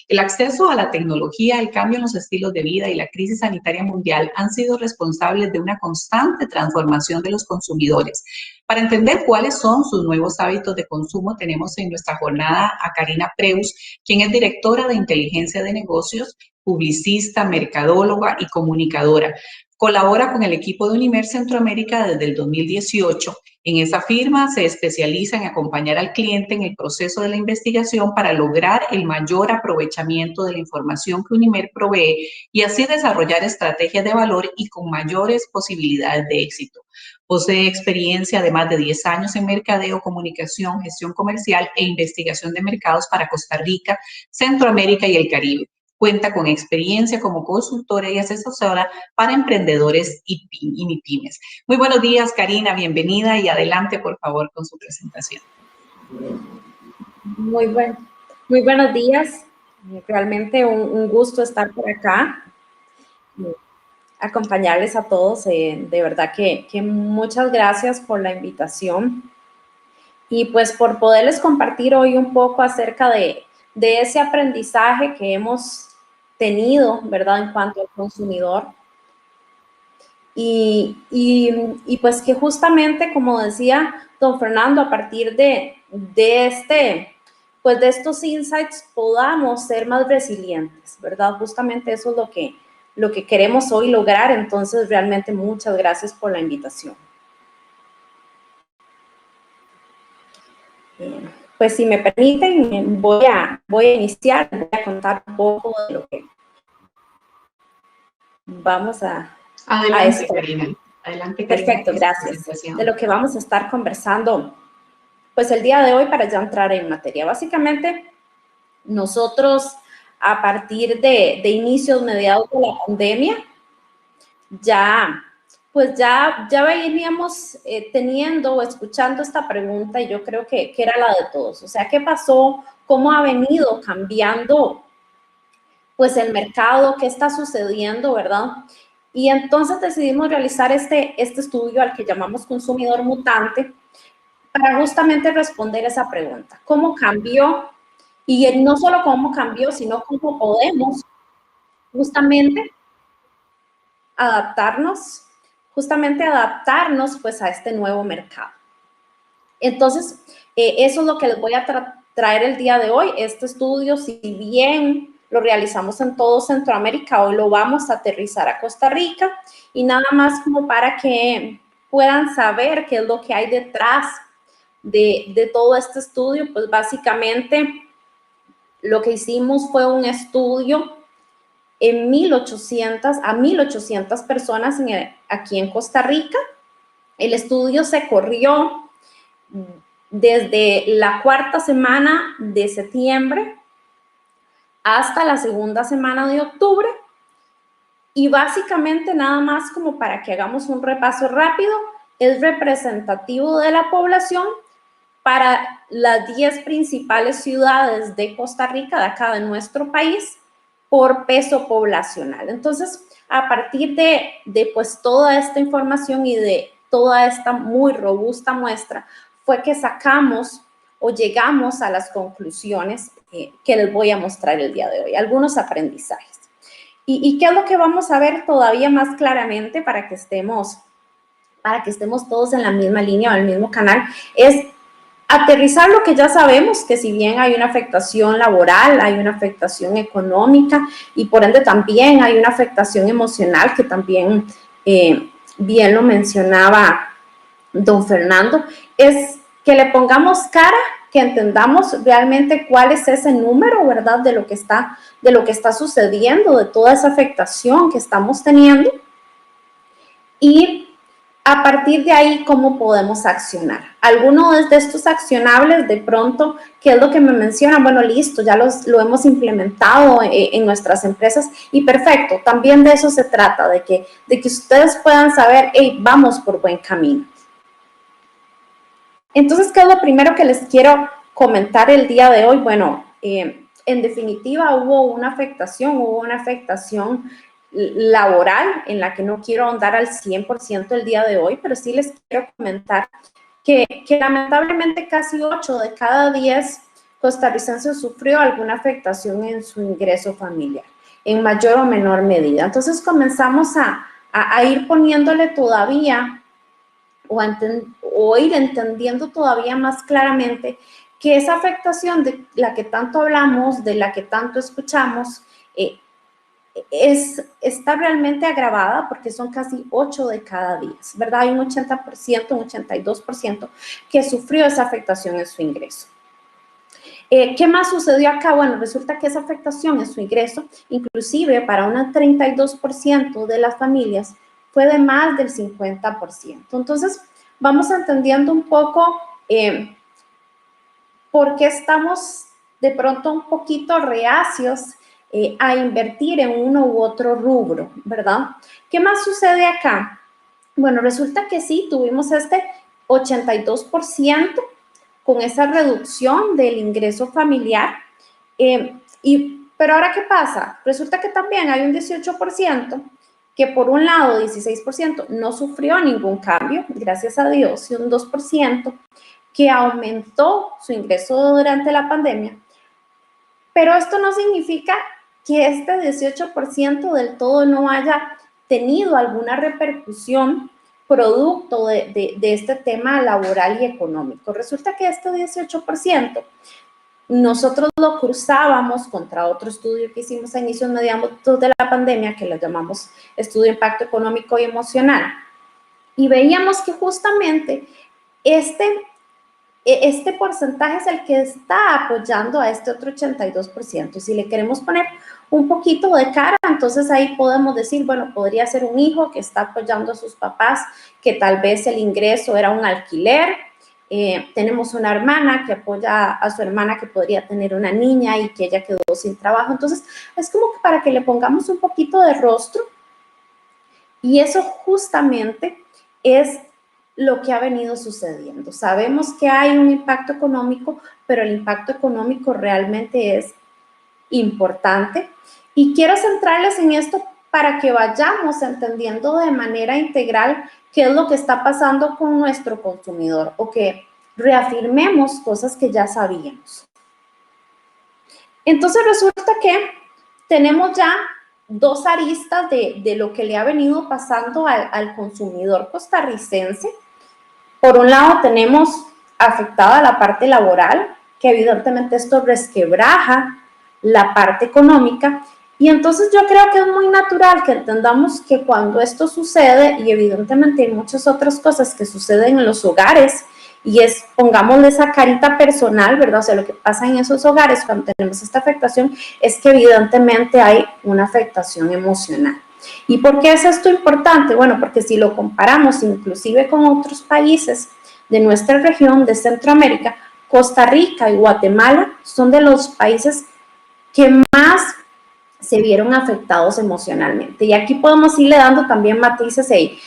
El acceso a la tecnología, el cambio en los estilos de vida y la crisis sanitaria mundial han sido responsables de una constante transformación de los consumidores. Para entender cuáles son sus nuevos hábitos de consumo, tenemos en nuestra jornada a Karina Preus, quien es directora de inteligencia de negocios, publicista, mercadóloga y comunicadora. Colabora con el equipo de Unimer Centroamérica desde el 2018. En esa firma se especializa en acompañar al cliente en el proceso de la investigación para lograr el mayor aprovechamiento de la información que Unimer provee y así desarrollar estrategias de valor y con mayores posibilidades de éxito. Posee experiencia de más de 10 años en mercadeo, comunicación, gestión comercial e investigación de mercados para Costa Rica, Centroamérica y el Caribe. Cuenta con experiencia como consultora y asesora para emprendedores y MIPYMES. Muy buenos días, Karina, bienvenida y adelante, por favor, con su presentación. Muy buenos días. Realmente un gusto estar por acá, acompañarles a todos. De verdad que muchas gracias por la invitación y pues por poderles compartir hoy un poco acerca de ese aprendizaje que hemos tenido, ¿verdad?, en cuanto al consumidor. Y pues que justamente, como decía don Fernando, a partir de estos insights podamos ser más resilientes, ¿verdad? Justamente eso es lo que queremos hoy lograr. Entonces, realmente muchas gracias por la invitación. Pues si me permiten, voy a iniciar, voy a contar un poco de lo que vamos a... Adelante, Karina. Adelante, Karina. Perfecto, gracias. De lo que vamos a estar conversando, pues el día de hoy, para ya entrar en materia. Básicamente, nosotros a partir de inicios, mediados de la pandemia, ya veníamos teniendo o escuchando esta pregunta, y yo creo que era la de todos. O sea, ¿qué pasó? ¿Cómo ha venido cambiando pues el mercado? ¿Qué está sucediendo, verdad? Y entonces decidimos realizar este estudio al que llamamos Consumidor Mutante para justamente responder esa pregunta. ¿Cómo cambió? Y no solo cómo cambió, sino cómo podemos justamente adaptarnos pues a este nuevo mercado. Entonces, eso es lo que les voy a traer el día de hoy. Este estudio, si bien lo realizamos en todo Centroamérica, hoy lo vamos a aterrizar a Costa Rica, y nada más como para que puedan saber qué es lo que hay detrás de todo este estudio. Pues básicamente lo que hicimos fue un estudio a 1,800 personas aquí en Costa Rica. El estudio se corrió desde la 4ª semana de septiembre hasta la 2ª semana de octubre, y básicamente, nada más como para que hagamos un repaso rápido, es representativo de la población para las 10 principales ciudades de Costa Rica, de acá de nuestro país, por peso poblacional. Entonces, a partir de pues toda esta información y de toda esta muy robusta muestra, fue que sacamos o llegamos a las conclusiones que les voy a mostrar el día de hoy, algunos aprendizajes. ¿Y qué es lo que vamos a ver todavía más claramente para que estemos todos en la misma línea o en el mismo canal? Es aterrizar lo que ya sabemos, que si bien hay una afectación laboral, hay una afectación económica y por ende también hay una afectación emocional, que también bien lo mencionaba don Fernando, es que le pongamos cara, que entendamos realmente cuál es ese número, ¿verdad?, de lo que está sucediendo, de toda esa afectación que estamos teniendo, y a partir de ahí, ¿cómo podemos accionar? Algunos de estos accionables, de pronto, ¿qué es lo que me mencionan? Bueno, listo, ya lo hemos implementado en nuestras empresas, y perfecto, también de eso se trata, de que ustedes puedan saber, hey, vamos por buen camino. Entonces, ¿qué es lo primero que les quiero comentar el día de hoy? Bueno, en definitiva hubo una afectación laboral en la que no quiero ahondar al 100% el día de hoy, pero sí les quiero comentar que lamentablemente casi 8 de cada 10 costarricense sufrió alguna afectación en su ingreso familiar, en mayor o menor medida. Entonces comenzamos a ir poniéndole todavía o ir entendiendo todavía más claramente que esa afectación de la que tanto hablamos, de la que tanto escuchamos, está realmente agravada porque son casi 8 de cada 10, ¿verdad? Hay un 80%, un 82% que sufrió esa afectación en su ingreso. ¿Qué más sucedió acá? Bueno, resulta que esa afectación en su ingreso, inclusive para un 32% de las familias, fue de más del 50%. Entonces, vamos entendiendo un poco por qué estamos de pronto un poquito reacios a invertir en uno u otro rubro, ¿verdad? ¿Qué más sucede acá? Bueno, resulta que sí, tuvimos este 82% con esa reducción del ingreso familiar. Pero ahora, ¿qué pasa? Resulta que también hay un 18% que por un lado 16% no sufrió ningún cambio, gracias a Dios, y un 2% que aumentó su ingreso durante la pandemia. Pero esto no significa que este 18% del todo no haya tenido alguna repercusión producto de este tema laboral y económico. Resulta que este 18% nosotros lo cruzábamos contra otro estudio que hicimos a inicios mediados de la pandemia, que lo llamamos Estudio de Impacto Económico y Emocional, y veíamos que justamente este porcentaje es el que está apoyando a este otro 82%. Si le queremos poner un poquito de cara, entonces ahí podemos decir, bueno, podría ser un hijo que está apoyando a sus papás, que tal vez el ingreso era un alquiler. Tenemos una hermana que apoya a su hermana que podría tener una niña y que ella quedó sin trabajo. Entonces, es como que para que le pongamos un poquito de rostro, y eso justamente es lo que ha venido sucediendo. Sabemos que hay un impacto económico, pero el impacto económico realmente es importante. Y quiero centrarles en esto para que vayamos entendiendo de manera integral qué es lo que está pasando con nuestro consumidor o que reafirmemos cosas que ya sabíamos. Entonces resulta que tenemos ya dos aristas de lo que le ha venido pasando al consumidor costarricense. Por un lado tenemos afectada la parte laboral, que evidentemente esto resquebraja la parte económica, y entonces yo creo que es muy natural que entendamos que cuando esto sucede, y evidentemente hay muchas otras cosas que suceden en los hogares, y es, pongámosle esa carita personal, ¿verdad? O sea, lo que pasa en esos hogares cuando tenemos esta afectación es que evidentemente hay una afectación emocional. ¿Y por qué es esto importante? Bueno, porque si lo comparamos inclusive con otros países de nuestra región, de Centroamérica, Costa Rica y Guatemala son de los países que más se vieron afectados emocionalmente. Y aquí podemos irle dando también matices ahí.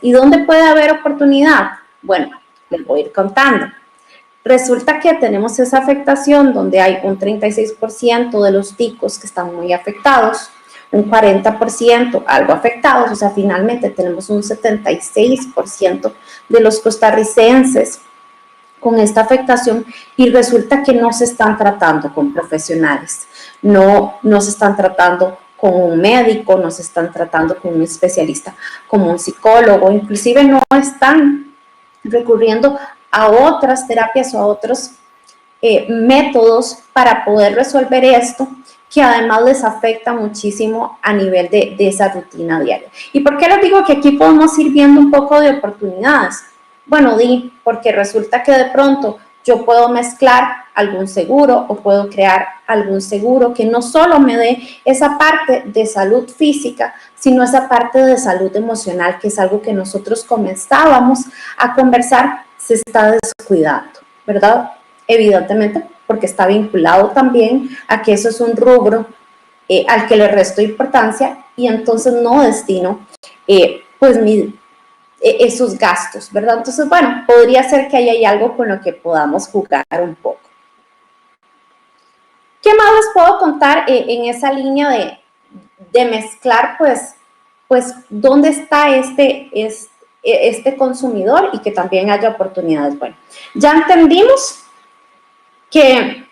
¿Y dónde puede haber oportunidad? Bueno, les voy a ir contando. Resulta que tenemos esa afectación donde hay un 36% de los ticos que están muy afectados, un 40% algo afectados, o sea, finalmente tenemos un 76% de los costarricenses con esta afectación, y resulta que no se están tratando con profesionales, no se están tratando con un médico, no se están tratando con un especialista como un psicólogo, inclusive no están recurriendo a otras terapias o a otros métodos para poder resolver esto, que además les afecta muchísimo a nivel de esa rutina diaria. ¿Y por qué les digo que aquí podemos ir viendo un poco de oportunidades? Bueno, porque resulta que de pronto yo puedo mezclar algún seguro o puedo crear algún seguro que no solo me dé esa parte de salud física, sino esa parte de salud emocional, que es algo que nosotros comenzábamos a conversar, se está descuidando, ¿verdad? Evidentemente, porque está vinculado también a que eso es un rubro al que le resto importancia y entonces no destino pues esos gastos, ¿verdad? Entonces, bueno, podría ser que ahí hay algo con lo que podamos jugar un poco. ¿Qué más les puedo contar en esa línea de mezclar, pues, dónde está este consumidor y que también haya oportunidades? Bueno, ya entendimos que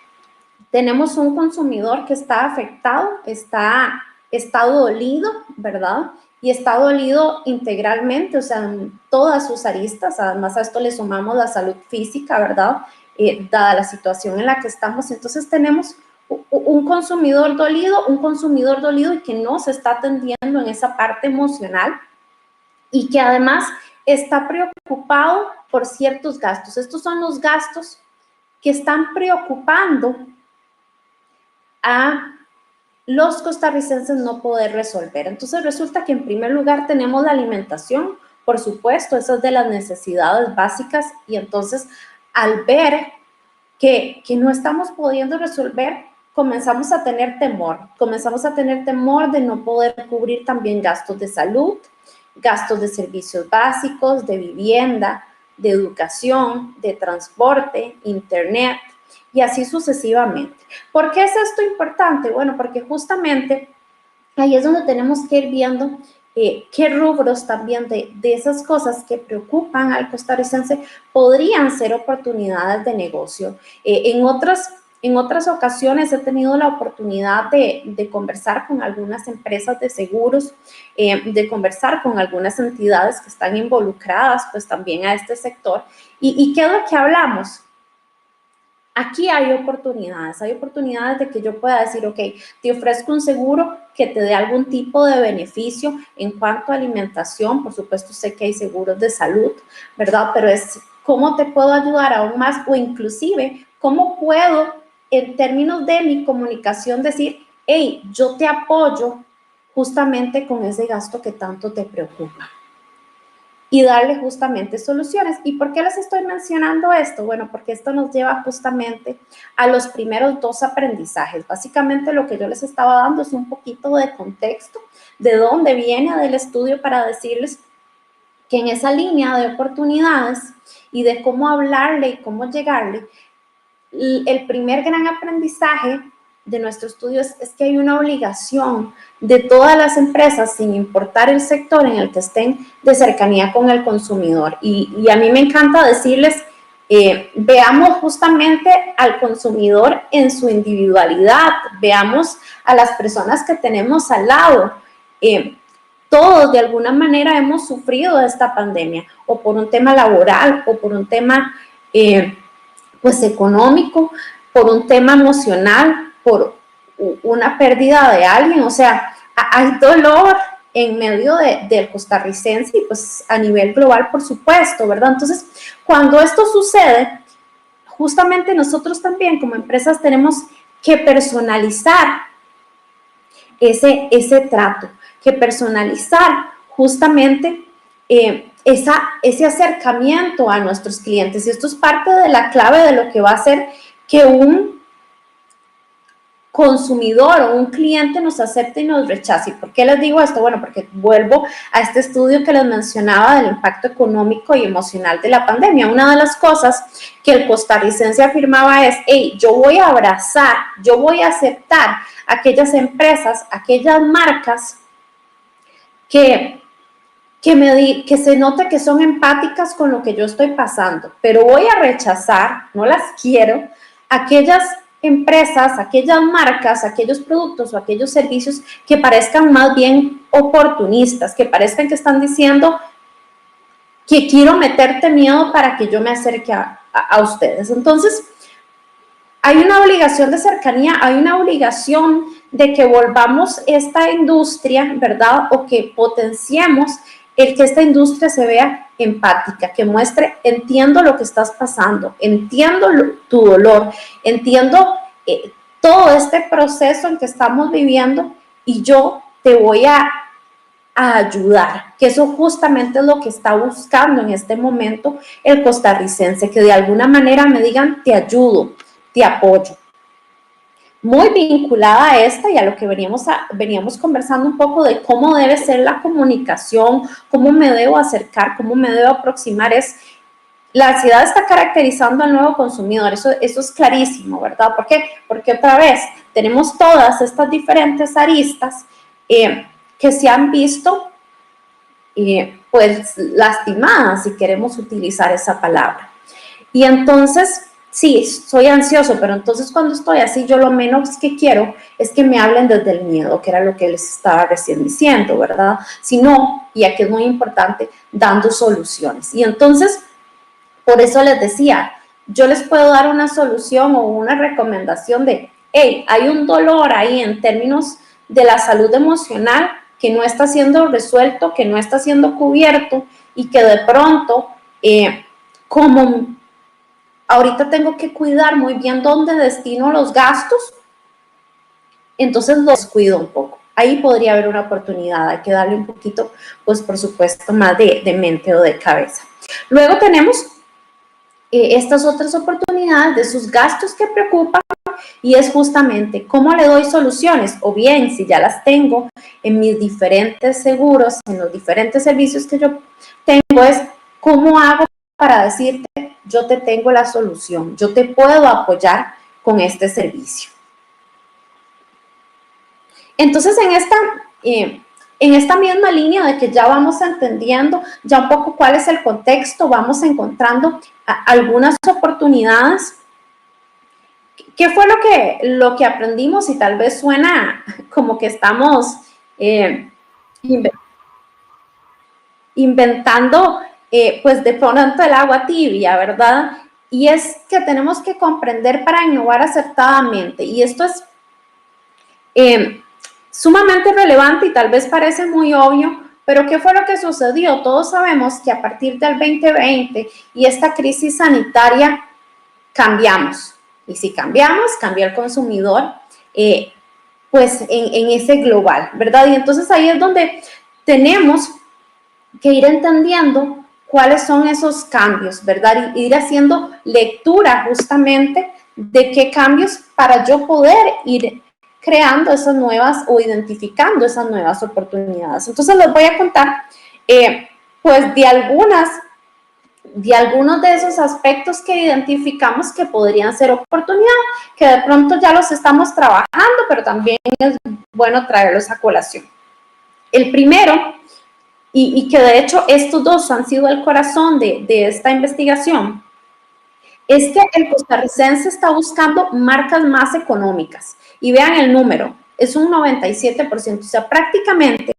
tenemos un consumidor que está afectado, está dolido, ¿verdad? Y está dolido integralmente, o sea, en todas sus aristas. Además a esto le sumamos la salud física, ¿verdad? Dada la situación en la que estamos. Entonces tenemos un consumidor dolido y que no se está atendiendo en esa parte emocional y que además está preocupado por ciertos gastos. Estos son los gastos que están preocupando a los costarricenses no poder resolver. Entonces resulta que en primer lugar tenemos la alimentación, por supuesto, esa es de las necesidades básicas, y entonces al ver que no estamos pudiendo resolver, comenzamos a tener temor de no poder cubrir también gastos de salud, gastos de servicios básicos, de vivienda, de educación, de transporte, internet, y así sucesivamente. ¿Por qué es esto importante? Bueno, porque justamente ahí es donde tenemos que ir viendo qué rubros también de esas cosas que preocupan al costarricense podrían ser oportunidades de negocio. En otras ocasiones he tenido la oportunidad de conversar con algunas empresas de seguros, de conversar con algunas entidades que están involucradas pues también a este sector. ¿Y qué es lo que hablamos? Aquí hay oportunidades de que yo pueda decir, ok, te ofrezco un seguro que te dé algún tipo de beneficio en cuanto a alimentación. Por supuesto, sé que hay seguros de salud, ¿verdad? Pero es cómo te puedo ayudar aún más, o inclusive cómo puedo, en términos de mi comunicación, decir, hey, yo te apoyo justamente con ese gasto que tanto te preocupa, y darle justamente soluciones. ¿Y por qué les estoy mencionando esto? Bueno, porque esto nos lleva justamente a los primeros dos aprendizajes. Básicamente lo que yo les estaba dando es un poquito de contexto de dónde viene del estudio, para decirles que en esa línea de oportunidades y de cómo hablarle y cómo llegarle, el primer gran aprendizaje de nuestro estudio es que hay una obligación de todas las empresas, sin importar el sector en el que estén, de cercanía con el consumidor. Y a mí me encanta decirles, veamos justamente al consumidor en su individualidad, veamos a las personas que tenemos al lado. Todos de alguna manera hemos sufrido de esta pandemia, o por un tema laboral, o por un tema pues económico, por un tema emocional, por una pérdida de alguien. O sea, hay dolor en medio del costarricense y pues a nivel global, por supuesto, ¿verdad? Entonces, cuando esto sucede, justamente nosotros también como empresas tenemos que personalizar ese trato, que personalizar justamente ese acercamiento a nuestros clientes. Y esto es parte de la clave de lo que va a hacer que un consumidor o un cliente nos acepte y nos rechace. ¿Por qué les digo esto? Bueno, porque vuelvo a este estudio que les mencionaba del impacto económico y emocional de la pandemia. Una de las cosas que el costarricense afirmaba es, hey, yo voy a abrazar, yo voy a aceptar aquellas empresas, aquellas marcas que se note que son empáticas con lo que yo estoy pasando, pero voy a rechazar, no las quiero, aquellas empresas, aquellas marcas, aquellos productos o aquellos servicios que parezcan más bien oportunistas, que parezcan que están diciendo que quiero meterte miedo para que yo me acerque a ustedes. Entonces, hay una obligación de cercanía, hay una obligación de que volvamos esta industria, ¿verdad? O que potenciemos el que esta industria se vea empática, que muestre, entiendo lo que estás pasando, entiendo tu dolor, entiendo todo este proceso en que estamos viviendo, y yo te voy a ayudar, que eso justamente es lo que está buscando en este momento el costarricense, que de alguna manera me digan, te ayudo, te apoyo. Muy vinculada a esta y a lo que veníamos conversando un poco de cómo debe ser la comunicación, cómo me debo acercar, cómo me debo aproximar, es la ansiedad está caracterizando al nuevo consumidor. Eso es clarísimo, ¿verdad? ¿Por qué? Porque otra vez tenemos todas estas diferentes aristas que se han visto pues lastimadas, si queremos utilizar esa palabra. Y entonces sí, soy ansioso, pero entonces cuando estoy así, yo lo menos que quiero es que me hablen desde el miedo, que era lo que les estaba recién diciendo, ¿verdad? Sino, y aquí es muy importante, dando soluciones. Y entonces, por eso les decía, yo les puedo dar una solución o una recomendación de, hey, hay un dolor ahí en términos de la salud emocional que no está siendo resuelto, que no está siendo cubierto y que de pronto, como ahorita tengo que cuidar muy bien dónde destino los gastos, entonces los cuido un poco. Ahí podría haber una oportunidad, hay que darle un poquito, pues por supuesto, más de mente o de cabeza. Luego tenemos estas otras oportunidades de sus gastos que preocupan y es justamente cómo le doy soluciones o bien si ya las tengo en mis diferentes seguros, en los diferentes servicios que yo tengo, es cómo hago para decirte yo te tengo la solución, yo te puedo apoyar con este servicio. Entonces en esta misma línea de que ya vamos entendiendo ya un poco cuál es el contexto, vamos encontrando algunas oportunidades. ¿Qué fue lo que aprendimos? Y tal vez suena como que estamos inventando pues de pronto el agua tibia, ¿verdad? Y es que tenemos que comprender para innovar acertadamente. Y esto es sumamente relevante y tal vez parece muy obvio, pero ¿qué fue lo que sucedió? Todos sabemos que a partir del 2020 y esta crisis sanitaria cambiamos. Y si cambiamos, cambia el consumidor, pues en ese global, ¿verdad? Y entonces ahí es donde tenemos que ir entendiendo cuáles son esos cambios, ¿verdad? Y ir haciendo lectura justamente de qué cambios para yo poder ir creando esas nuevas o identificando esas nuevas oportunidades. Entonces les voy a contar, pues de algunos de esos aspectos que identificamos que podrían ser oportunidad, que de pronto ya los estamos trabajando, pero también es bueno traerlos a colación. El primero, y que de hecho estos dos han sido el corazón de esta investigación, es que el costarricense está buscando marcas más económicas. Y vean el número, es un 97%, o sea, prácticamente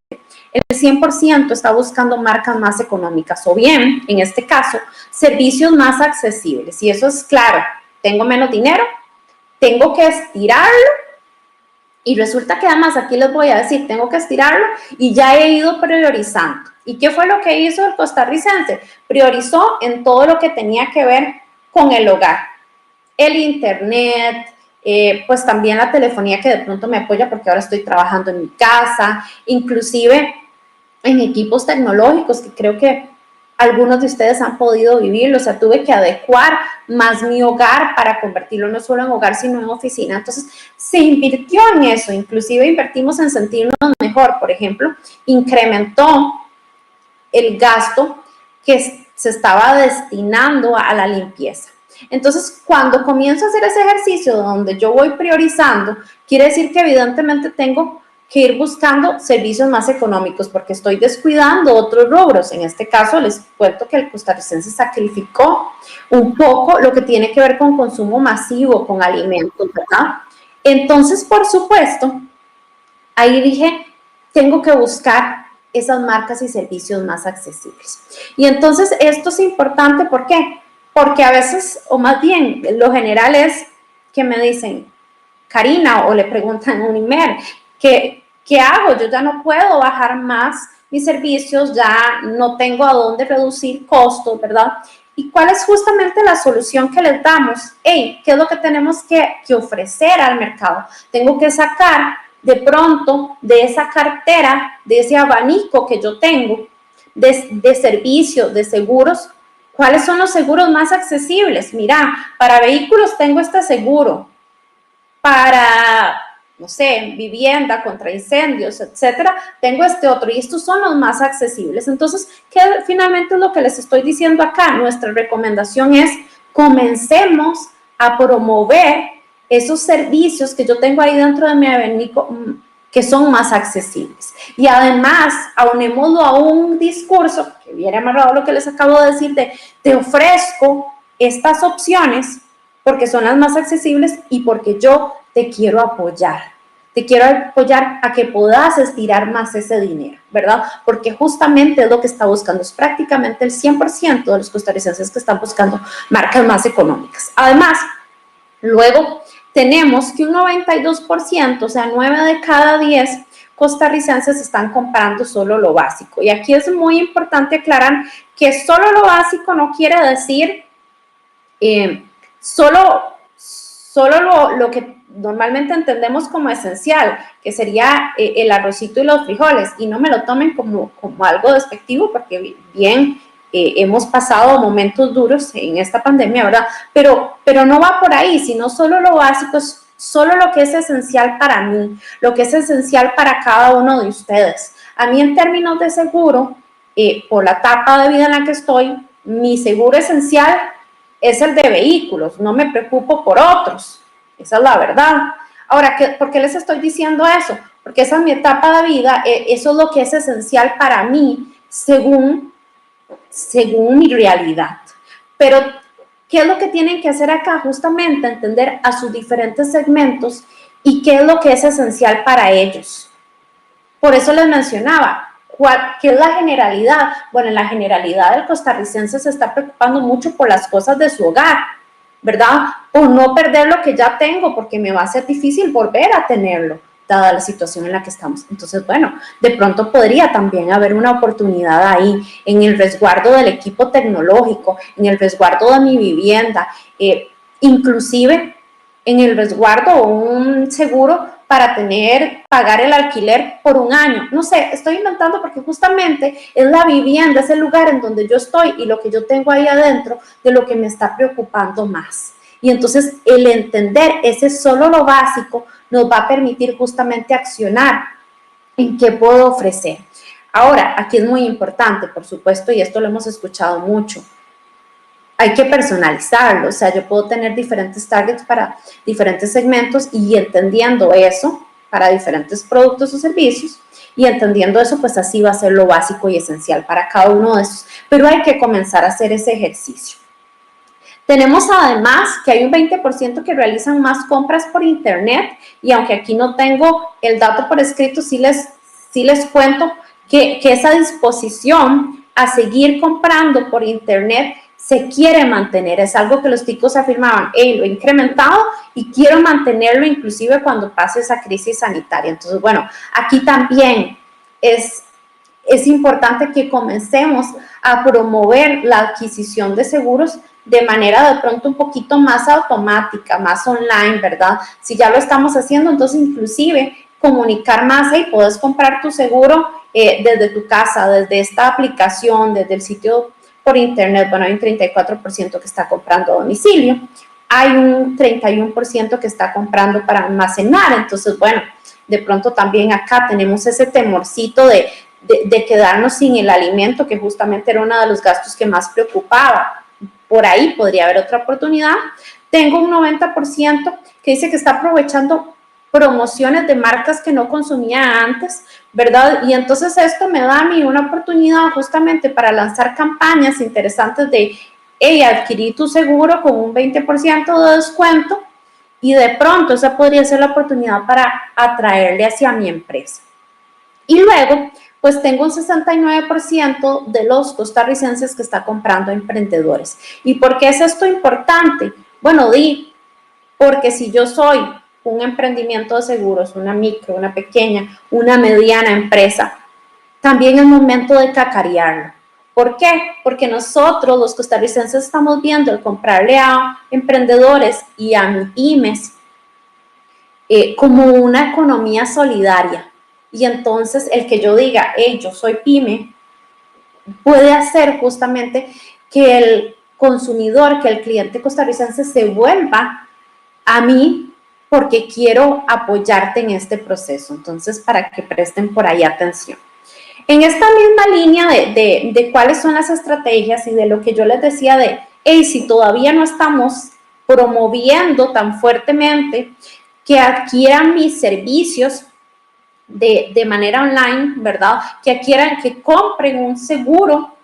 el 100% está buscando marcas más económicas o bien, en este caso, servicios más accesibles. Y eso es claro, tengo menos dinero, tengo que estirarlo y resulta que además aquí les voy a decir, tengo que estirarlo y ya he ido priorizando. ¿Y qué fue lo que hizo el costarricense? Priorizó en todo lo que tenía que ver con el hogar, el internet, pues también la telefonía que de pronto me apoya porque ahora estoy trabajando en mi casa, inclusive en equipos tecnológicos que creo que algunos de ustedes han podido vivirlo, o sea, tuve que adecuar más mi hogar para convertirlo no solo en hogar, sino en oficina. Entonces, se invirtió en eso, inclusive invertimos en sentirnos mejor. Por ejemplo, incrementó el gasto que se estaba destinando a la limpieza. Entonces, cuando comienzo a hacer ese ejercicio donde yo voy priorizando, quiere decir que evidentemente tengo que ir buscando servicios más económicos porque estoy descuidando otros rubros. En este caso, les cuento que el costarricense sacrificó un poco lo que tiene que ver con consumo masivo, con alimentos, ¿verdad? Entonces, por supuesto, ahí dije, tengo que buscar esas marcas y servicios más accesibles. Y entonces esto es importante, ¿por qué? Porque a veces, o más bien, lo general es que me dicen, Karina, o le preguntan a un email, ¿qué hago? Yo ya no puedo bajar más mis servicios, ya no tengo a dónde reducir costos, ¿verdad? ¿Y cuál es justamente la solución que les damos? Hey, ¿qué es lo que tenemos que ofrecer al mercado? Tengo que sacar de pronto de esa cartera, de ese abanico que yo tengo, de servicios, de seguros. ¿Cuáles son los seguros más accesibles? Mira, para vehículos tengo este seguro, para, no sé, vivienda, contra incendios, etcétera, tengo este otro y estos son los más accesibles. Entonces, ¿qué finalmente es lo que les estoy diciendo acá? Nuestra recomendación es comencemos a promover esos servicios que yo tengo ahí dentro de mi abanico que son más accesibles. Y además, aunémoslo a un discurso que viene amarrado a lo que les acabo de decir, te ofrezco estas opciones porque son las más accesibles y porque yo te quiero apoyar. Te quiero apoyar a que puedas estirar más ese dinero, ¿verdad? Porque justamente es lo que está buscando. Es prácticamente el 100% de los costarricenses que están buscando marcas más económicas. Además, luego tenemos que un 92%, o sea, 9 de cada 10 costarricenses están comprando solo lo básico. Y aquí es muy importante aclarar que solo lo básico no quiere decir solo lo que normalmente entendemos como esencial, que sería el arrocito y los frijoles, y no me lo tomen como algo despectivo, porque bien, hemos pasado momentos duros en esta pandemia, ¿verdad? Pero no va por ahí, sino solo lo básico, solo lo que es esencial para mí, lo que es esencial para cada uno de ustedes. A mí, en términos de seguro, por la etapa de vida en la que estoy, mi seguro esencial es el de vehículos, no me preocupo por otros, esa es la verdad. Ahora, ¿por qué les estoy diciendo eso? Porque esa es mi etapa de vida, eso es lo que es esencial para mí según mi realidad. Pero, ¿qué es lo que tienen que hacer acá? Justamente entender a sus diferentes segmentos y qué es lo que es esencial para ellos. Por eso les mencionaba, ¿qué es la generalidad? Bueno, en la generalidad el costarricense se está preocupando mucho por las cosas de su hogar, ¿verdad? Por no perder lo que ya tengo, porque me va a ser difícil volver a tenerlo, dada la situación en la que estamos. Entonces, bueno, de pronto podría también haber una oportunidad ahí en el resguardo del equipo tecnológico, en el resguardo de mi vivienda, inclusive en el resguardo o un seguro para pagar el alquiler por un año. No sé, estoy inventando porque justamente es la vivienda, es el lugar en donde yo estoy y lo que yo tengo ahí adentro de lo que me está preocupando más. Y entonces el entender ese solo lo básico nos va a permitir justamente accionar en qué puedo ofrecer. Ahora, aquí es muy importante, por supuesto, y esto lo hemos escuchado mucho, hay que personalizarlo, o sea, yo puedo tener diferentes targets para diferentes segmentos y entendiendo eso para diferentes productos o servicios y entendiendo eso, pues así va a ser lo básico y esencial para cada uno de esos, pero hay que comenzar a hacer ese ejercicio. Tenemos además que hay un 20% que realizan más compras por internet y aunque aquí no tengo el dato por escrito, sí les cuento que esa disposición a seguir comprando por internet se quiere mantener, es algo que los ticos afirmaban, hey, lo he incrementado y quiero mantenerlo inclusive cuando pase esa crisis sanitaria. Entonces, bueno, aquí también es importante que comencemos a promover la adquisición de seguros de manera de pronto un poquito más automática, más online, ¿verdad? Si ya lo estamos haciendo, entonces inclusive comunicar más, hey, puedes comprar tu seguro desde tu casa, desde esta aplicación, desde el sitio por internet. Bueno, hay un 34% que está comprando a domicilio, hay un 31% que está comprando para almacenar. Entonces, bueno, de pronto también acá tenemos ese temorcito de quedarnos sin el alimento, que justamente era uno de los gastos que más preocupaba. Por ahí podría haber otra oportunidad. Tengo un 90% que dice que está aprovechando promociones de marcas que no consumía antes, ¿verdad? Y entonces esto me da a mí una oportunidad justamente para lanzar campañas interesantes de, hey, adquirí tu seguro con un 20% de descuento y de pronto esa podría ser la oportunidad para atraerle hacia mi empresa. Y luego, pues tengo un 69% de los costarricenses que está comprando a emprendedores. ¿Y por qué es esto importante? Bueno, porque si yo soy un emprendimiento de seguros, una micro, una pequeña, una mediana empresa, también es momento de cacarearlo. ¿Por qué? Porque nosotros, los costarricenses, estamos viendo el comprarle a emprendedores y a pymes como una economía solidaria. Y entonces el que yo diga, hey, yo soy pyme, puede hacer justamente que el consumidor, que el cliente costarricense se vuelva a mí porque quiero apoyarte en este proceso. Entonces, para que presten por ahí atención. En esta misma línea de cuáles son las estrategias y de lo que yo les decía de, hey, si todavía no estamos promoviendo tan fuertemente que adquieran mis servicios de manera online, ¿verdad? Que compren un seguro,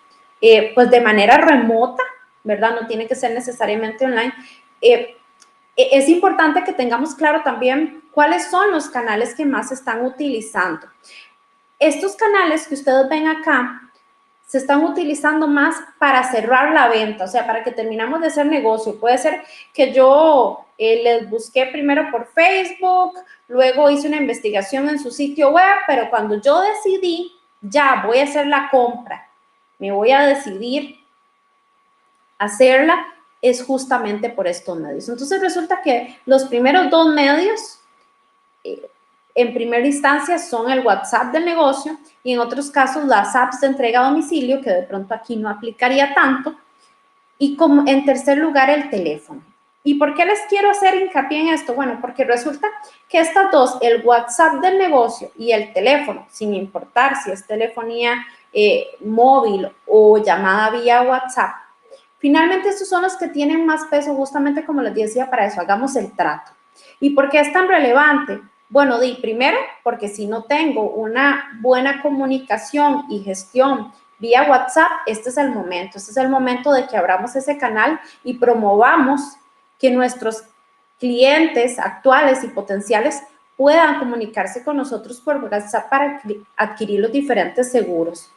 pues de manera remota, ¿verdad? No tiene que ser necesariamente online. es importante que tengamos claro también cuáles son los canales que más se están utilizando. Estos canales que ustedes ven acá se están utilizando más para cerrar la venta, o sea, para que terminamos de hacer negocio. Puede ser que yo les busqué primero por Facebook, luego hice una investigación en su sitio web, pero cuando yo decidí, ya voy a hacer la compra, me voy a decidir hacerla, es justamente por estos medios. Entonces resulta que los primeros dos medios, en primera instancia, son el WhatsApp del negocio y en otros casos las apps de entrega a domicilio, que de pronto aquí no aplicaría tanto, y como en tercer lugar el teléfono. ¿Y por qué les quiero hacer hincapié en esto? Bueno, porque resulta que estas dos, el WhatsApp del negocio y el teléfono, sin importar si es telefonía móvil o llamada vía WhatsApp, finalmente estos son los que tienen más peso, justamente como les decía, para eso, hagamos el trato. ¿Y por qué es tan relevante? Bueno, primero, porque si no tengo una buena comunicación y gestión vía WhatsApp, este es el momento de que abramos ese canal y promovamos que nuestros clientes actuales y potenciales puedan comunicarse con nosotros por WhatsApp para adquirir los diferentes seguros.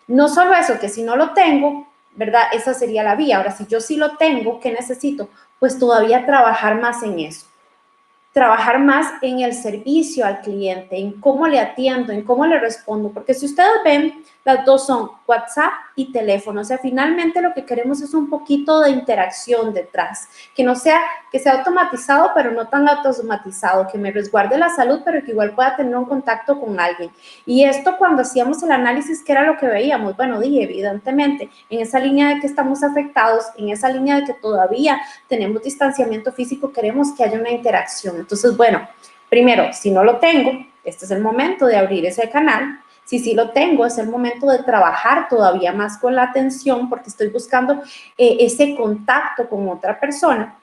No solo eso, que si no lo tengo, ¿verdad? Esa sería la vía. Ahora, si yo sí lo tengo, ¿qué necesito? Pues todavía trabajar más en eso. Trabajar más en el servicio al cliente, en cómo le atiendo, en cómo le respondo, porque si ustedes ven, las dos son WhatsApp y teléfono, o sea, finalmente lo que queremos es un poquito de interacción detrás, que sea automatizado, pero no tan automatizado, que me resguarde la salud, pero que igual pueda tener un contacto con alguien. Y esto cuando hacíamos el análisis, ¿qué era lo que veíamos? Bueno, dije, evidentemente, en esa línea de que estamos afectados, en esa línea de que todavía tenemos distanciamiento físico, queremos que haya una interacción. Entonces, bueno, primero, si no lo tengo, este es el momento de abrir ese canal. Si sí lo tengo, es el momento de trabajar todavía más con la atención porque estoy buscando ese contacto con otra persona.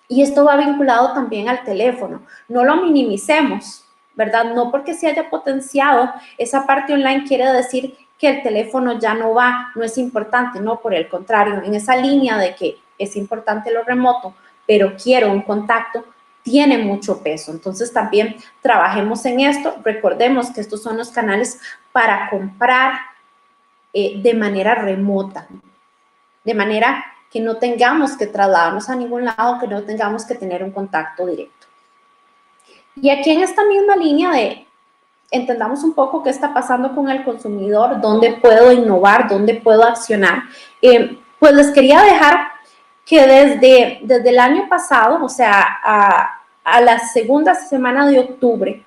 Y esto va vinculado también al teléfono. No lo minimicemos, ¿verdad? No porque se haya potenciado esa parte online quiere decir que el teléfono ya no va, no es importante, no, por el contrario, en esa línea de que es importante lo remoto, pero quiero un contacto, tiene mucho peso. Entonces también trabajemos en esto. Recordemos que estos son los canales para comprar de manera remota, de manera que no tengamos que trasladarnos a ningún lado, que no tengamos que tener un contacto directo. Y aquí en esta misma línea de entendamos un poco qué está pasando con el consumidor, dónde puedo innovar, dónde puedo accionar, pues les quería dejar que desde el año pasado, o sea, a la segunda semana de octubre,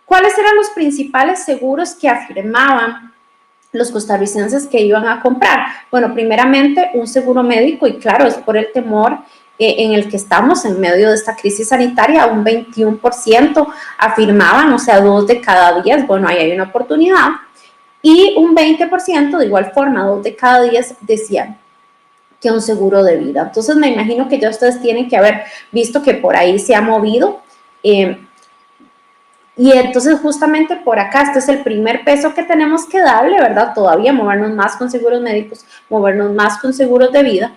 ¿cuáles eran los principales seguros que afirmaban los costarricenses que iban a comprar? Bueno, primeramente un seguro médico, y claro, es por el temor en el que estamos en medio de esta crisis sanitaria. Un 21% afirmaban, o sea, 2 de cada 10, bueno, ahí hay una oportunidad, y un 20% de igual forma, 2 de cada 10 decían que un seguro de vida. Entonces me imagino que ya ustedes tienen que haber visto que por ahí se ha movido. Y entonces justamente por acá, este es el primer peso que tenemos que darle, ¿verdad? Todavía movernos más con seguros médicos, movernos más con seguros de vida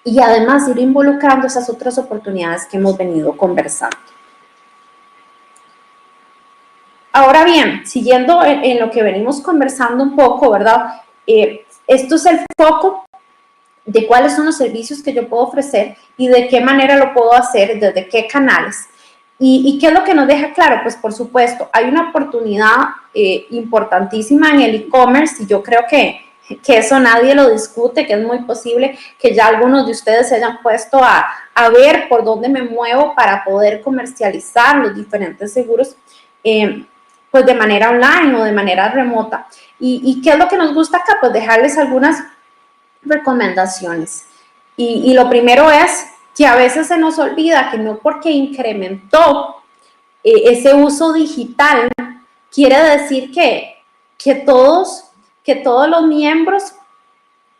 y además ir involucrando esas otras oportunidades que hemos venido conversando. Ahora bien, siguiendo en lo que venimos conversando un poco, ¿verdad? Esto es el foco de cuáles son los servicios que yo puedo ofrecer y de qué manera lo puedo hacer, desde qué canales. ¿Y qué es lo que nos deja claro? Pues por supuesto, hay una oportunidad importantísima en el e-commerce y yo creo que eso nadie lo discute, que es muy posible que ya algunos de ustedes se hayan puesto a ver por dónde me muevo para poder comercializar los diferentes seguros, pues de manera online o de manera remota. ¿Y qué es lo que nos gusta acá? Pues dejarles algunas recomendaciones. Y lo primero es que a veces se nos olvida que no porque incrementó ese uso digital, quiere decir que todos los miembros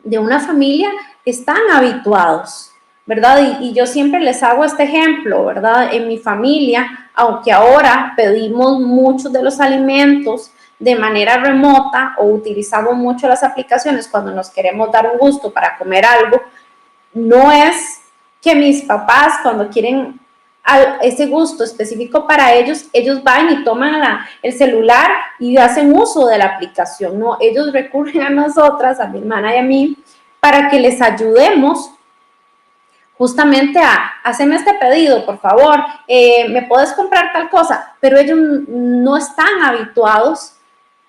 de una familia están habituados, ¿verdad? Y yo siempre les hago este ejemplo, ¿verdad? En mi familia, aunque ahora pedimos muchos de los alimentos de manera remota o utilizamos mucho las aplicaciones cuando nos queremos dar un gusto para comer algo, no es que mis papás cuando quieren ese gusto específico para ellos, ellos van y toman el celular y hacen uso de la aplicación, ¿no? Ellos recurren a nosotras, a mi hermana y a mí, para que les ayudemos justamente a hacerme este pedido, por favor, me puedes comprar tal cosa, pero ellos no están habituados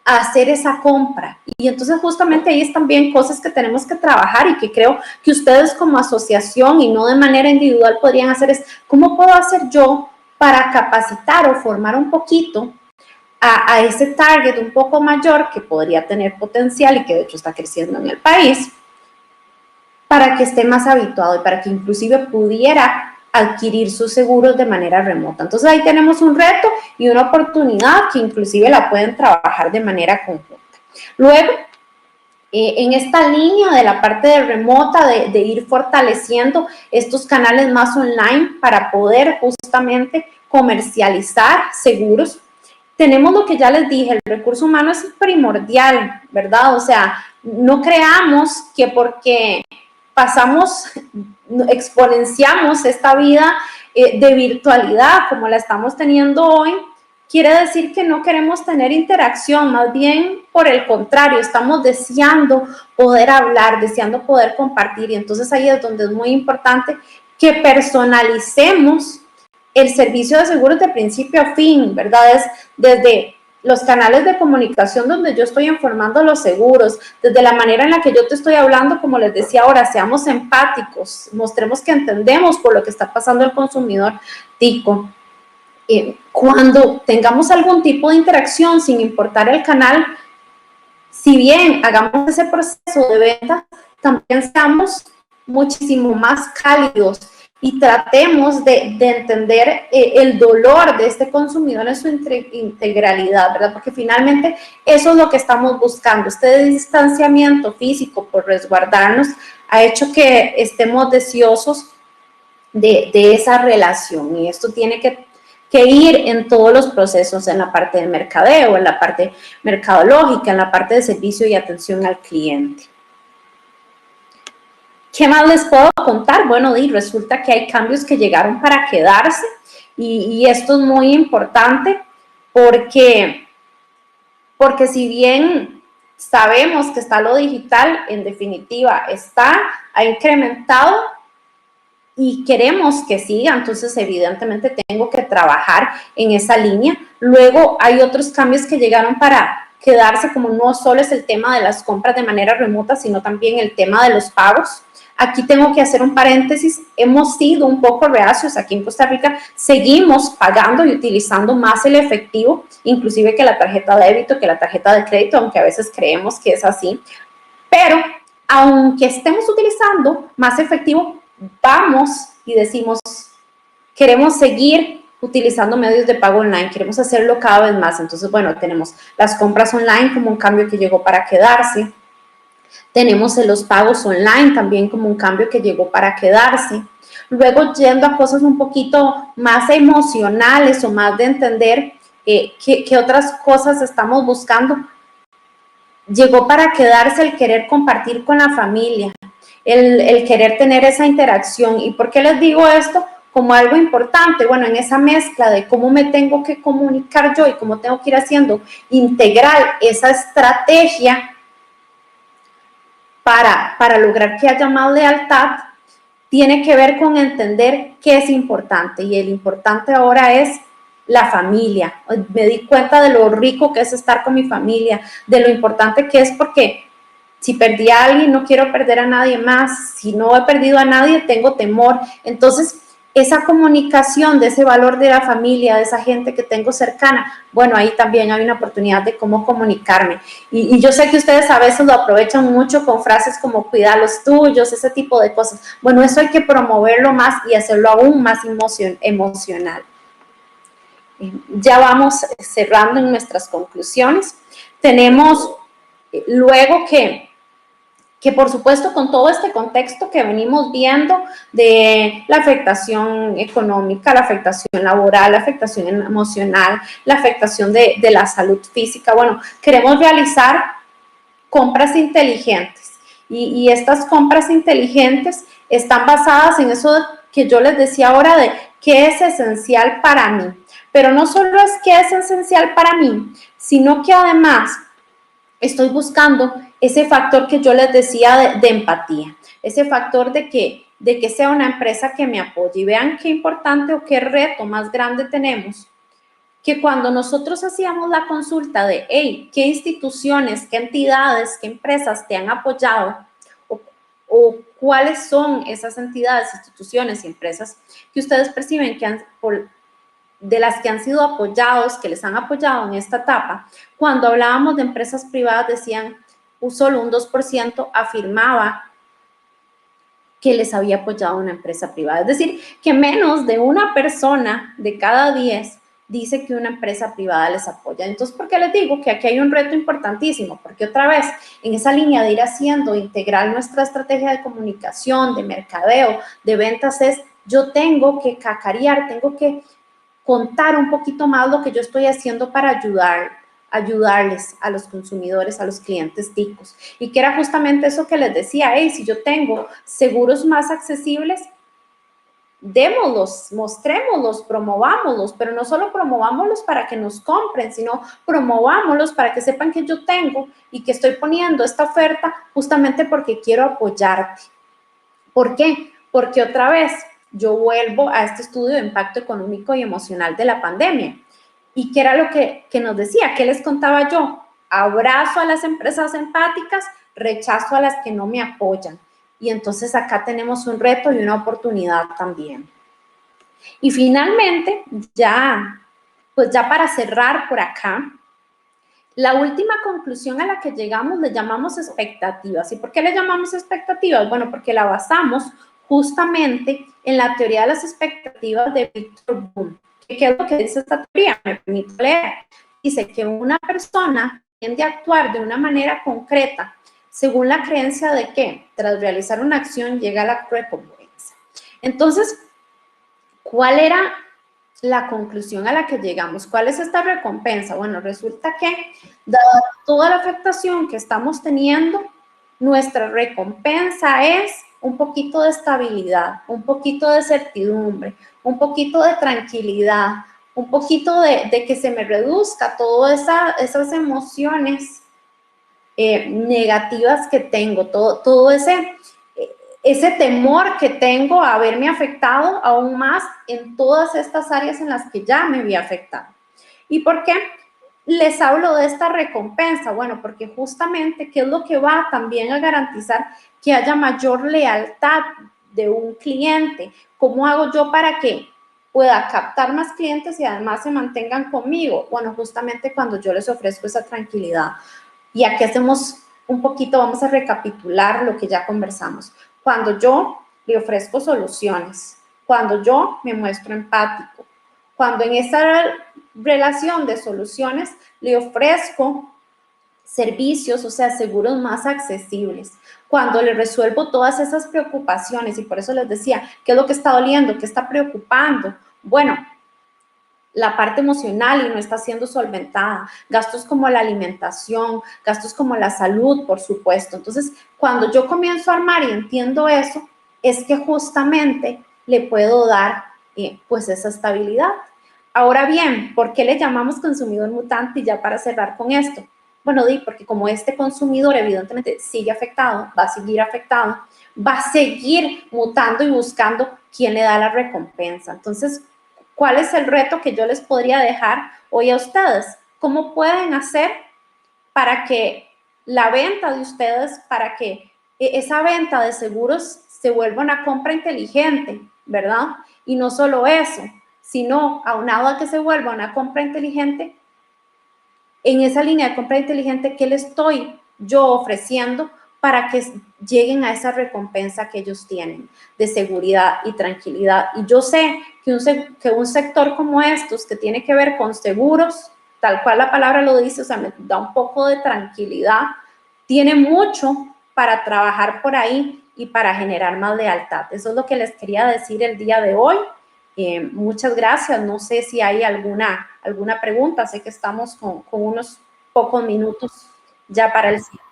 a hacer esa compra. Y entonces justamente ahí están bien cosas que tenemos que trabajar y que creo que ustedes como asociación y no de manera individual podrían hacer es, ¿cómo puedo hacer yo para capacitar o formar un poquito a ese target un poco mayor que podría tener potencial y que de hecho está creciendo en el país, para que esté más habituado y para que inclusive pudiera adquirir sus seguros de manera remota? Entonces ahí tenemos un reto y una oportunidad que inclusive la pueden trabajar de manera conjunta. Luego, en esta línea de la parte de remota, de ir fortaleciendo estos canales más online para poder justamente comercializar seguros, tenemos lo que ya les dije, el recurso humano es primordial, ¿verdad? O sea, no creamos que porque exponenciamos esta vida de virtualidad como la estamos teniendo hoy, quiere decir que no queremos tener interacción, más bien por el contrario, estamos deseando poder hablar, deseando poder compartir, y entonces ahí es donde es muy importante que personalicemos el servicio de seguros de principio a fin, ¿verdad? Es desde los canales de comunicación donde yo estoy informando los seguros, desde la manera en la que yo te estoy hablando, como les decía ahora, seamos empáticos, mostremos que entendemos por lo que está pasando el consumidor tico. Cuando tengamos algún tipo de interacción, sin importar el canal, si bien hagamos ese proceso de venta, también seamos muchísimo más cálidos y tratemos de entender el dolor de este consumidor en su integralidad, ¿verdad? Porque finalmente eso es lo que estamos buscando. Este distanciamiento físico por resguardarnos ha hecho que estemos deseosos de esa relación, y esto tiene que ir en todos los procesos, en la parte de mercadeo, en la parte mercadológica, en la parte de servicio y atención al cliente. ¿Qué más les puedo contar? Bueno, y resulta que hay cambios que llegaron para quedarse, y esto es muy importante porque si bien sabemos que está lo digital, en definitiva ha incrementado y queremos que siga, entonces evidentemente tengo que trabajar en esa línea. Luego hay otros cambios que llegaron para quedarse, como no solo es el tema de las compras de manera remota, sino también el tema de los pagos. Aquí tengo que hacer un paréntesis, hemos sido un poco reacios aquí en Costa Rica, seguimos pagando y utilizando más el efectivo, inclusive que la tarjeta de débito, que la tarjeta de crédito, aunque a veces creemos que es así, pero aunque estemos utilizando más efectivo, vamos y decimos, queremos seguir utilizando medios de pago online, queremos hacerlo cada vez más. Entonces, bueno, tenemos las compras online como un cambio que llegó para quedarse. Tenemos los pagos online también como un cambio que llegó para quedarse. Luego, yendo a cosas un poquito más emocionales o más de entender qué otras cosas estamos buscando, llegó para quedarse el querer compartir con la familia, el querer tener esa interacción. ¿Y por qué les digo esto? Como algo importante, bueno, en esa mezcla de cómo me tengo que comunicar yo y cómo tengo que ir haciendo integral esa estrategia para lograr que haya más lealtad, tiene que ver con entender qué es importante, y el importante ahora es la familia. Me di cuenta de lo rico que es estar con mi familia, de lo importante que es, porque si perdí a alguien, no quiero perder a nadie más. Si no he perdido a nadie, tengo temor. Entonces, esa comunicación de ese valor de la familia, de esa gente que tengo cercana, bueno, ahí también hay una oportunidad de cómo comunicarme. Y yo sé que ustedes a veces lo aprovechan mucho con frases como cuida los tuyos, ese tipo de cosas. Bueno, eso hay que promoverlo más y hacerlo aún más emocional. Ya vamos cerrando en nuestras conclusiones. Tenemos luego que por supuesto, con todo este contexto que venimos viendo de la afectación económica, la afectación laboral, la afectación emocional, la afectación de la salud física, bueno, queremos realizar compras inteligentes, y estas compras inteligentes están basadas en eso que yo les decía ahora de qué es esencial para mí. Pero no solo es que es esencial para mí, sino que además estoy buscando ese factor que yo les decía de empatía, ese factor de que sea una empresa que me apoye. Y vean qué importante o qué reto más grande tenemos, que cuando nosotros hacíamos la consulta de, hey, ¿qué instituciones, qué entidades, qué empresas te han apoyado? O cuáles son esas entidades, instituciones y empresas que ustedes perciben que de las que han sido apoyados, que les han apoyado en esta etapa. Cuando hablábamos de empresas privadas decían, solo un 2% afirmaba que les había apoyado una empresa privada. Es decir, que menos de una persona de cada 10 dice que una empresa privada les apoya. Entonces, ¿por qué les digo que aquí hay un reto importantísimo? Porque otra vez, en esa línea de ir haciendo integral nuestra estrategia de comunicación, de mercadeo, de ventas, es yo tengo que cacarear, tengo que contar un poquito más lo que yo estoy haciendo para ayudarles a los consumidores, a los clientes ticos. Y que era justamente eso que les decía, hey, si yo tengo seguros más accesibles, démoslos, mostrémoslos, promovámoslos, pero no solo promovámoslos para que nos compren, sino promovámoslos para que sepan que yo tengo y que estoy poniendo esta oferta justamente porque quiero apoyarte. ¿Por qué? Porque otra vez yo vuelvo a este estudio de impacto económico y emocional de la pandemia. ¿Y qué era lo que nos decía? ¿Qué les contaba yo? Abrazo a las empresas empáticas, rechazo a las que no me apoyan. Y entonces acá tenemos un reto y una oportunidad también. Y finalmente, ya para cerrar por acá, la última conclusión a la que llegamos le llamamos expectativas. ¿Y por qué le llamamos expectativas? Bueno, porque la basamos justamente en la teoría de las expectativas de Victor Boom. ¿Qué es lo que dice esta teoría? Me permito leer. Dice que una persona tiende a actuar de una manera concreta según la creencia de que tras realizar una acción llega la recompensa. Entonces, ¿cuál era la conclusión a la que llegamos? ¿Cuál es esta recompensa? Bueno, resulta que, dada toda la afectación que estamos teniendo, nuestra recompensa es un poquito de estabilidad, un poquito de certidumbre, un poquito de tranquilidad, un poquito de que se me reduzca todas esas emociones negativas que tengo, todo ese temor que tengo a verme afectado aún más en todas estas áreas en las que ya me había afectado. ¿Y por qué les hablo de esta recompensa? Bueno, porque justamente, ¿qué es lo que va también a garantizar que haya mayor lealtad de un cliente? ¿Cómo hago yo para que pueda captar más clientes y además se mantengan conmigo? Bueno, justamente cuando yo les ofrezco esa tranquilidad. Y aquí hacemos un poquito, vamos a recapitular lo que ya conversamos. Cuando yo le ofrezco soluciones, cuando yo me muestro empático, cuando en esa relación de soluciones le ofrezco servicios, o sea, seguros más accesibles, cuando le resuelvo todas esas preocupaciones, y por eso les decía, ¿qué es lo que está doliendo? ¿Qué está preocupando? Bueno, la parte emocional y no está siendo solventada, gastos como la alimentación, gastos como la salud, por supuesto. Entonces, cuando yo comienzo a armar y entiendo eso, es que justamente le puedo dar pues esa estabilidad. Ahora bien, ¿por qué le llamamos consumidor mutante? Y ya para cerrar con esto. Bueno, porque como este consumidor evidentemente sigue afectado, va a seguir afectado, va a seguir mutando y buscando quién le da la recompensa. Entonces, ¿cuál es el reto que yo les podría dejar hoy a ustedes? ¿Cómo pueden hacer para que la venta de ustedes, para que esa venta de seguros se vuelva una compra inteligente, ¿verdad? Y no solo eso, sino aunado a que se vuelva una compra inteligente, en esa línea de compra inteligente, ¿qué le estoy yo ofreciendo para que lleguen a esa recompensa que ellos tienen de seguridad y tranquilidad? Y yo sé que un sector como estos, que tiene que ver con seguros, tal cual la palabra lo dice, o sea, me da un poco de tranquilidad, tiene mucho para trabajar por ahí y para generar más lealtad. Eso es lo que les quería decir el día de hoy. Muchas gracias. No sé si hay alguna pregunta. Sé que estamos con unos pocos minutos ya para el cierre.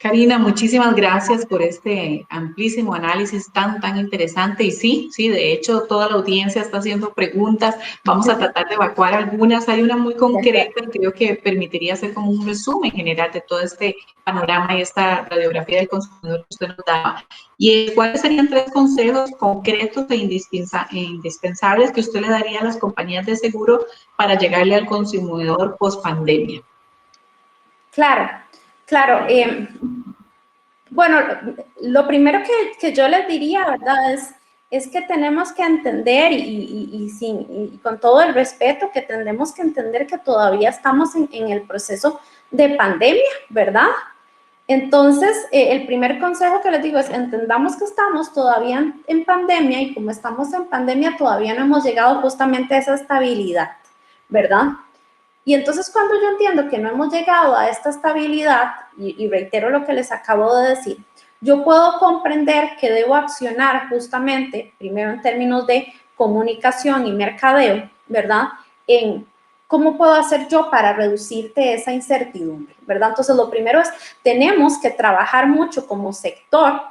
Karina, muchísimas gracias por este amplísimo análisis tan interesante. Y sí, de hecho, toda la audiencia está haciendo preguntas. Vamos a tratar de evacuar algunas. Hay una muy De acuerdo. concreta, creo que permitiría hacer como un resumen general de todo este panorama y esta radiografía del consumidor que usted nos daba. ¿Y cuáles serían 3 consejos concretos e indispensables que usted le daría a las compañías de seguro para llegarle al consumidor post pandemia? Claro, claro. Bueno, lo primero que yo les diría, ¿verdad? Es que tenemos que entender y con todo el respeto que tenemos que entender que todavía estamos en el proceso de pandemia, ¿verdad? Entonces, el primer consejo que les digo es entendamos que estamos todavía en pandemia y como estamos en pandemia todavía no hemos llegado justamente a esa estabilidad, ¿verdad? Y entonces cuando yo entiendo que no hemos llegado a esta estabilidad, y reitero lo que les acabo de decir, yo puedo comprender que debo accionar justamente, primero en términos de comunicación y mercadeo, ¿verdad? En cómo puedo hacer yo para reducirte esa incertidumbre, ¿verdad? Entonces lo primero es, tenemos que trabajar mucho como sector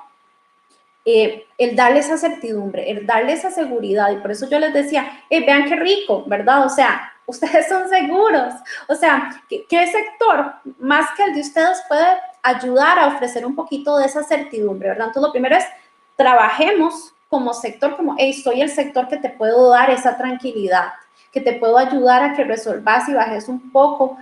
el darle esa certidumbre, el darle esa seguridad. Y por eso yo les decía, vean qué rico, ¿verdad? O sea, ustedes son seguros. O sea, ¿qué sector más que el de ustedes puede ayudar a ofrecer un poquito de esa certidumbre, ¿verdad? Entonces, lo primero es, trabajemos como sector, como, hey, soy el sector que te puedo dar esa tranquilidad, que te puedo ayudar a que resolvas y bajes un poco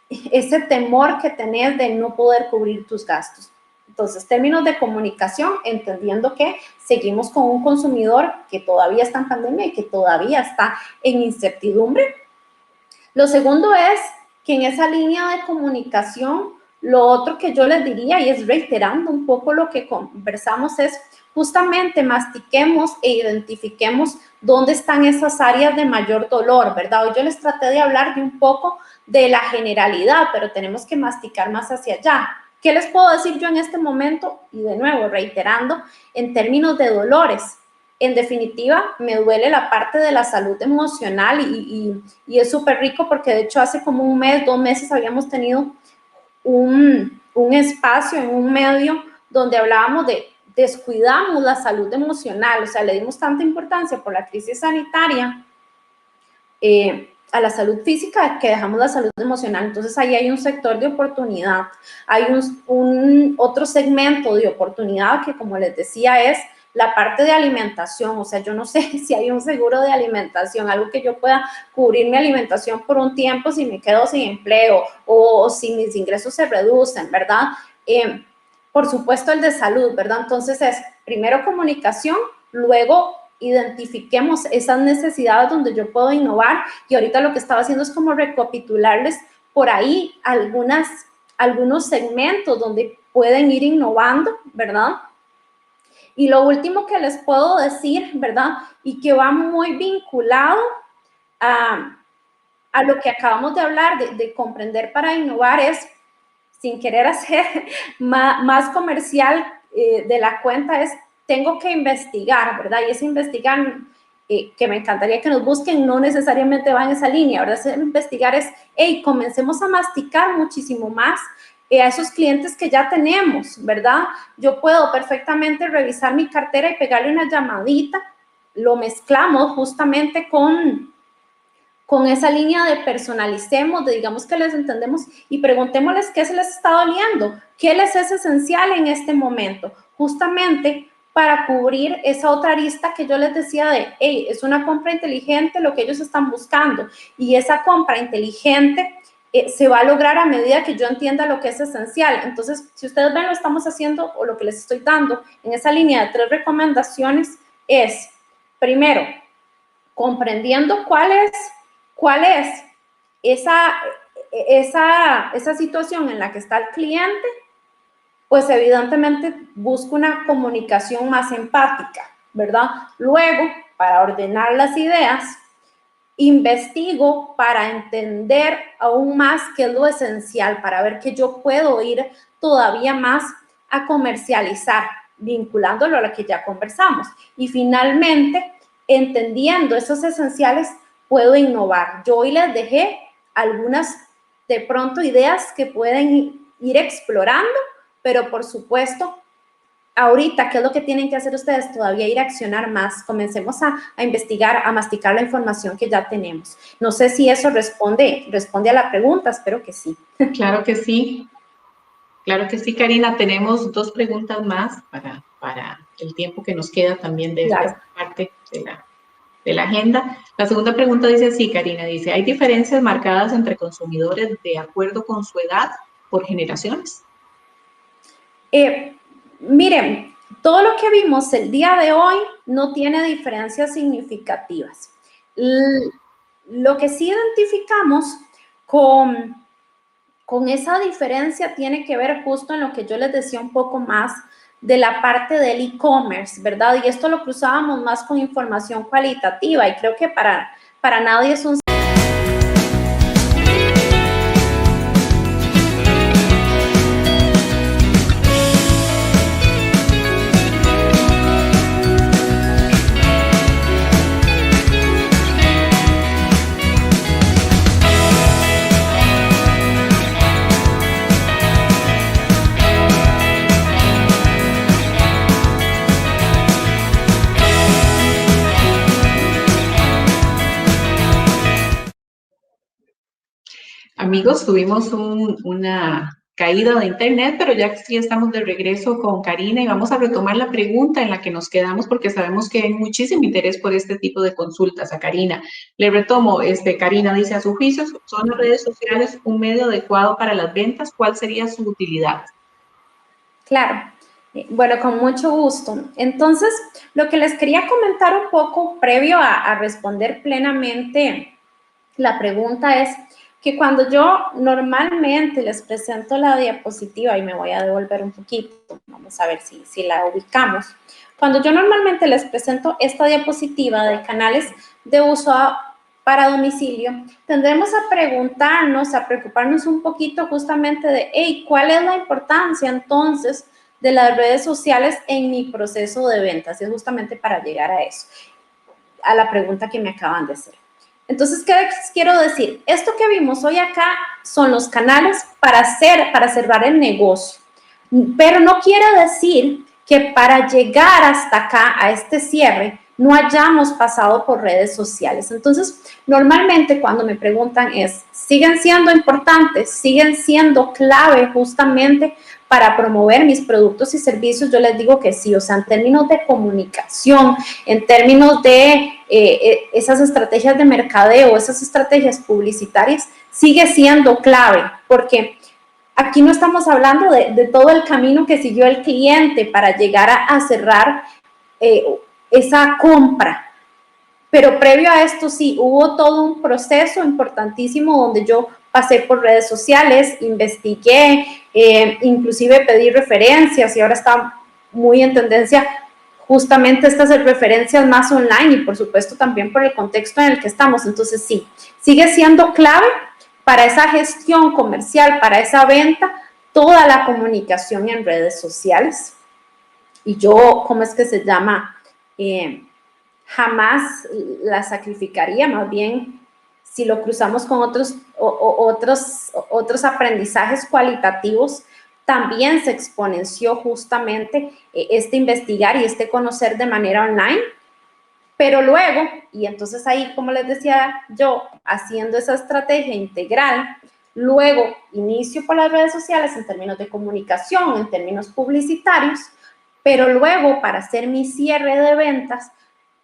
ese temor que tenés de no poder cubrir tus gastos. Entonces, términos de comunicación, entendiendo que seguimos con un consumidor que todavía está en pandemia y que todavía está en incertidumbre. Lo segundo es que en esa línea de comunicación, lo otro que yo les diría, y es reiterando un poco lo que conversamos, es justamente mastiquemos e identifiquemos dónde están esas áreas de mayor dolor, ¿verdad? Hoy yo les traté de hablar de un poco de la generalidad, pero tenemos que masticar más hacia allá. ¿Qué les puedo decir yo en este momento? Y de nuevo, reiterando, en términos de dolores. En definitiva, me duele la parte de la salud emocional y es súper rico porque de hecho hace como 1 mes, 2 meses habíamos tenido un espacio en un medio donde hablábamos de descuidamos la salud emocional, o sea, le dimos tanta importancia por la crisis sanitaria a la salud física que dejamos la salud emocional. Entonces ahí hay un sector de oportunidad, hay un otro segmento de oportunidad que, como les decía, es la parte de alimentación. O sea, yo no sé si hay un seguro de alimentación, algo que yo pueda cubrir mi alimentación por un tiempo si me quedo sin empleo o si mis ingresos se reducen, ¿verdad? Por supuesto el de salud, ¿verdad? Entonces es primero comunicación, luego identifiquemos esas necesidades donde yo puedo innovar, y ahorita lo que estaba haciendo es como recapitularles por ahí algunos segmentos donde pueden ir innovando, ¿verdad? Y lo último que les puedo decir, ¿verdad? Y que va muy vinculado a lo que acabamos de hablar, de comprender para innovar, es, sin querer hacer más comercial de la cuenta, es tengo que investigar, ¿verdad? Y ese investigar, que me encantaría que nos busquen, no necesariamente va en esa línea, ¿verdad? Ese investigar es, hey, comencemos a masticar muchísimo más a esos clientes que ya tenemos, ¿verdad? Yo puedo perfectamente revisar mi cartera y pegarle una llamadita, lo mezclamos justamente con esa línea de personalicemos, de digamos que les entendemos y preguntémosles qué se les está doliendo, qué les es esencial en este momento, justamente para cubrir esa otra arista que yo les decía de, hey, es una compra inteligente lo que ellos están buscando, y esa compra inteligente se va a lograr a medida que yo entienda lo que es esencial. Entonces, si ustedes ven, lo estamos haciendo, o lo que les estoy dando en esa línea de 3 recomendaciones es, primero, comprendiendo cuál es esa situación en la que está el cliente, pues evidentemente busco una comunicación más empática, ¿verdad? Luego, para ordenar las ideas, investigo para entender aún más qué es lo esencial, para ver que yo puedo ir todavía más a comercializar, vinculándolo a lo que ya conversamos. Y finalmente, entendiendo esos esenciales, puedo innovar. Yo hoy les dejé algunas, de pronto, ideas que pueden ir explorando pero por supuesto, ahorita, ¿qué es lo que tienen que hacer ustedes? Todavía ir a accionar más. Comencemos a investigar, a masticar la información que ya tenemos. No sé si eso responde a la pregunta, espero que sí. Claro que sí. Claro que sí, Karina. Tenemos dos preguntas más para el tiempo que nos queda también de Claro. esta parte de la agenda. La segunda pregunta dice así, Karina, dice, ¿hay diferencias marcadas entre consumidores de acuerdo con su edad por generaciones? Miren, todo lo que vimos el día de hoy no tiene diferencias significativas. Lo que sí identificamos con esa diferencia tiene que ver justo en lo que yo les decía un poco más de la parte del e-commerce, ¿verdad? Y esto lo cruzábamos más con información cualitativa y creo que para nadie es un Amigos, tuvimos una caída de internet, pero ya sí estamos de regreso con Karina y vamos a retomar la pregunta en la que nos quedamos porque sabemos que hay muchísimo interés por este tipo de consultas a Karina. Le retomo, Karina dice, a su juicio, ¿son las redes sociales un medio adecuado para las ventas? ¿Cuál sería su utilidad? Claro. Bueno, con mucho gusto. Entonces, lo que les quería comentar un poco previo a responder plenamente la pregunta es que cuando yo normalmente les presento la diapositiva, y me voy a devolver un poquito, vamos a ver si la ubicamos. Cuando yo normalmente les presento esta diapositiva de canales de uso para domicilio, tendremos a preguntarnos, a preocuparnos un poquito justamente de, hey, ¿cuál es la importancia entonces de las redes sociales en mi proceso de ventas? Es justamente para llegar a eso, a la pregunta que me acaban de hacer. Entonces, ¿qué les quiero decir? Esto que vimos hoy acá son los canales para cerrar el negocio, pero no quiere decir que para llegar hasta acá, a este cierre, no hayamos pasado por redes sociales. Entonces, normalmente cuando me preguntan ¿siguen siendo importantes? ¿Siguen siendo clave justamente para promover mis productos y servicios? Yo les digo que sí, o sea, en términos de comunicación, en términos de esas estrategias de mercadeo, esas estrategias publicitarias, sigue siendo clave, porque aquí no estamos hablando de todo el camino que siguió el cliente para llegar a cerrar esa compra. Pero previo a esto sí, hubo todo un proceso importantísimo donde yo pasé por redes sociales, investigué, inclusive pedí referencias y ahora está muy en tendencia justamente estas referencias más online y por supuesto también por el contexto en el que estamos. Entonces sí, sigue siendo clave para esa gestión comercial, para esa venta, toda la comunicación en redes sociales. Y yo, ¿cómo es que se llama? Jamás la sacrificaría, más bien si lo cruzamos con otros aprendizajes cualitativos, también se exponenció justamente este investigar y este conocer de manera online, pero luego, y entonces ahí, como les decía yo, haciendo esa estrategia integral, luego inicio por las redes sociales en términos de comunicación, en términos publicitarios, pero luego para hacer mi cierre de ventas,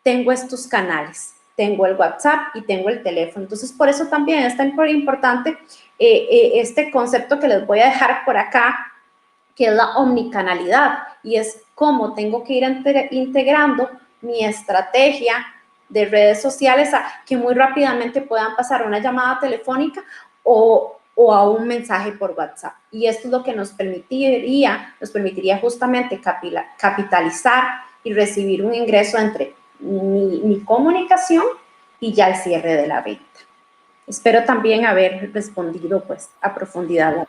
tengo estos canales, tengo el WhatsApp y tengo el teléfono. Entonces, por eso también es tan importante este concepto que les voy a dejar por acá, que es la omnicanalidad, y es cómo tengo que ir integrando mi estrategia de redes sociales a que muy rápidamente puedan pasar una llamada telefónica o a un mensaje por WhatsApp. Y esto es lo que nos permitiría justamente capitalizar y recibir un ingreso entre mi comunicación y ya el cierre de la venta. Espero también haber respondido pues a profundidad.